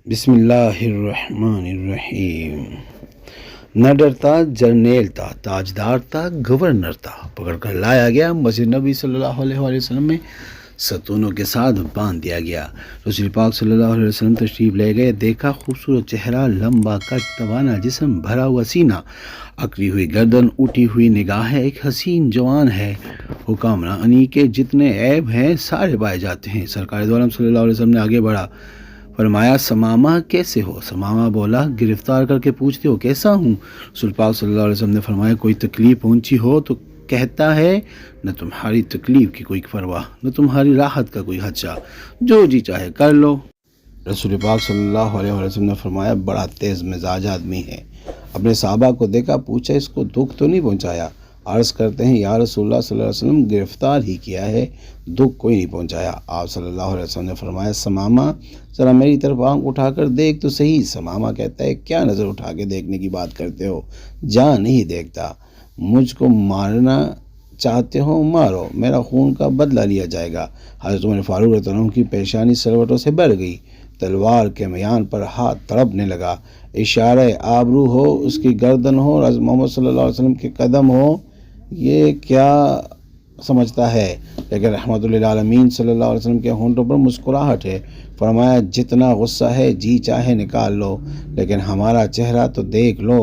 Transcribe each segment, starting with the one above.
بسم اللہ الرحمن الرحیم۔ نہ ڈرتا جرنیل تھا، تاجدار تھا، گورنر تھا، پکڑ کر لایا گیا، مسجد نبی صلی اللہ علیہ وسلم میں ستونوں کے ساتھ باندھ دیا گیا۔ رسول پاک صلی اللہ علیہ وسلم تشریف لے گئے، دیکھا خوبصورت چہرہ، لمبا قد، توانا جسم، بھرا ہوا سینہ، اکڑی ہوئی گردن، اٹھی ہوئی نگاہیں، ایک حسین جوان ہے۔ حکمرانی کے جتنے عیب ہیں سارے پائے جاتے ہیں۔ سرکار دو عالم صلی اللہ علیہ وسلم نے آگے بڑھا، فرمایا ثمامہ کیسے ہو؟ ثمامہ بولا گرفتار کر کے پوچھتے ہو کیسا ہوں؟ رسول پاک صلی اللہ علیہ وسلم نے فرمایا کوئی تکلیف پہنچی ہو تو کہتا ہے نہ تمہاری تکلیف کی کوئی پرواہ، نہ تمہاری راحت کا کوئی خدشہ، جو جی چاہے کر لو۔ رسول پاک صلی اللہ علیہ وسلم نے فرمایا بڑا تیز مزاج آدمی ہے۔ اپنے صحابہ کو دیکھا، پوچھا اس کو دکھ تو نہیں پہنچایا؟ عرض کرتے ہیں یا رسول اللہ صلی اللہ علیہ وسلم گرفتار ہی کیا ہے، دکھ کوئی نہیں پہنچایا۔ آپ صلی اللہ علیہ وسلم نے فرمایا ثمامہ ذرا میری طرف آنکھ اٹھا کر دیکھ تو صحیح۔ ثمامہ کہتا ہے کیا نظر اٹھا کے دیکھنے کی بات کرتے ہو؟ جہاں نہیں دیکھتا، مجھ کو مارنا چاہتے ہو مارو، میرا خون کا بدلہ لیا جائے گا۔ حضرت عمر فاروق رضی اللہ عنہ کی پیشانی سلوٹوں سے بھر گئی، تلوار کے میان پر ہاتھ تڑپنے لگا۔ اشارہ آبرو ہو، اس کی گردن ہو، اور حضرت محمد صلی اللہ علیہ وسلم کے قدم ہو، یہ کیا سمجھتا ہے؟ لیکن رحمت للعالمین صلی اللہ علیہ وسلم کے ہونٹوں پر مسکراہٹ ہے۔ فرمایا جتنا غصہ ہے جی چاہے نکال لو، لیکن ہمارا چہرہ تو دیکھ لو۔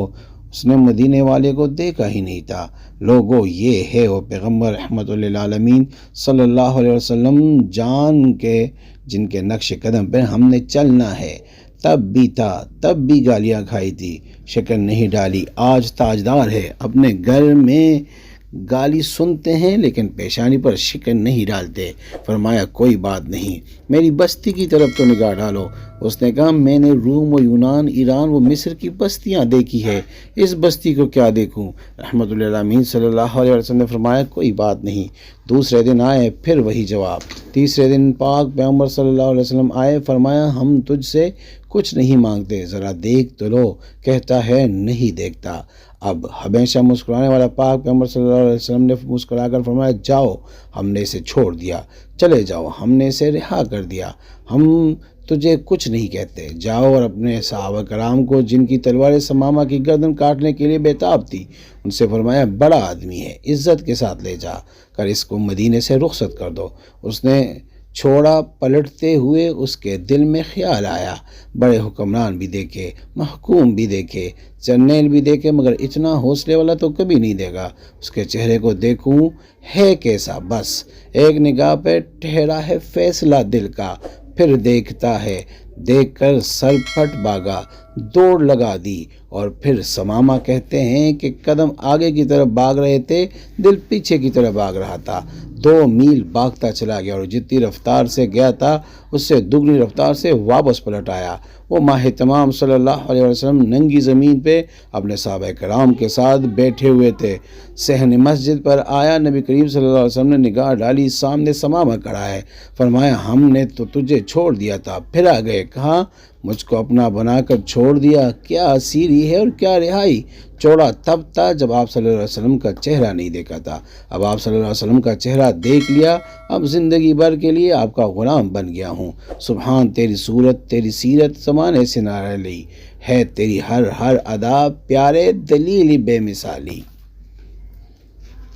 اس نے مدینے والے کو دیکھا ہی نہیں تھا۔ لوگوں یہ ہے وہ پیغمبر رحمت للعالمین صلی اللہ علیہ وسلم جان کے جن کے نقش قدم پہ ہم نے چلنا ہے۔ تب بھی تھا، تب بھی گالیاں کھائی تھی، شکن نہیں ڈالی۔ آج تاجدار ہے، اپنے گھر میں گالی سنتے ہیں لیکن پیشانی پر شکن نہیں ڈالتے۔ فرمایا کوئی بات نہیں، میری بستی کی طرف تو نگاہ ڈالو۔ اس نے کہا میں نے روم و یونان، ایران و مصر کی بستیاں دیکھی ہے، اس بستی کو کیا دیکھوں؟ رحمت للعالمین صلی اللہ علیہ وسلم نے فرمایا کوئی بات نہیں۔ دوسرے دن آئے، پھر وہی جواب۔ تیسرے دن پاک پیغمبر صلی اللہ علیہ وسلم آئے، فرمایا ہم تجھ سے کچھ نہیں مانگتے، ذرا دیکھ تو لو۔ کہتا ہے نہیں دیکھتا۔ اب ہمیشہ مسکرانے والا پاک پیغمبر صلی اللہ علیہ وسلم نے مسکرا کر فرمایا جاؤ، ہم نے اسے چھوڑ دیا، چلے جاؤ، ہم نے اسے رہا کر دیا، ہم تجھے کچھ نہیں کہتے، جاؤ اور اپنے صحابہ کرام کو جن کی تلواریں ثمامہ کی گردن کاٹنے کے لیے بےتاب تھی ان سے فرمایا بڑا آدمی ہے، عزت کے ساتھ لے جا کر اس کو مدینے سے رخصت کر دو۔ اس نے چھوڑا، پلٹتے ہوئے اس کے دل میں خیال آیا بڑے حکمران بھی دیکھے، محکوم بھی دیکھے، جرنیل بھی دیکھے، مگر اتنا حوصلے والا تو کبھی نہیں دے گا۔ اس کے چہرے کو دیکھوں ہے کیسا، بس ایک نگاہ پہ ٹھہرا ہے فیصلہ دل کا، پھر دیکھتا ہے، دیکھ کر سر پھٹ بھاگا، دوڑ لگا دی۔ اور پھر ثمامہ کہتے ہیں کہ قدم آگے کی طرف بھاگ رہے تھے، دل پیچھے کی طرف بھاگ رہا تھا۔ 2 میل بھاگتا چلا گیا اور جتنی رفتار سے گیا تھا اس سے دگنی رفتار سے واپس پلٹ آیا۔ وہ ماہ تمام صلی اللہ علیہ وسلم ننگی زمین پہ اپنے صحابہ کرام کے ساتھ بیٹھے ہوئے تھے۔ صحن مسجد پر آیا، نبی کریم صلی اللہ علیہ وسلم نے نگاہ ڈالی، سامنے ثمامہ کھڑا ہے۔ فرمایا ہم نے تو تجھے چھوڑ دیا تھا، پھر آ گئے، کہاں مجھ کو اپنا بنا کر چھوڑ دیا؟ کیا اسیری ہے اور کیا رہائی؟ چھوڑا تب تھا جب آپ صلی اللہ علیہ وسلم کا چہرہ نہیں دیکھا تھا، اب آپ صلی اللہ علیہ وسلم کا چہرہ دیکھ لیا، اب زندگی بھر کے لیے آپ کا غلام بن گیا ہوں۔ سبحان تیری صورت، تیری سیرت زمانے سے نہ رہ لی ہے، تیری ہر ادا پیارے دلیل بے مثالی۔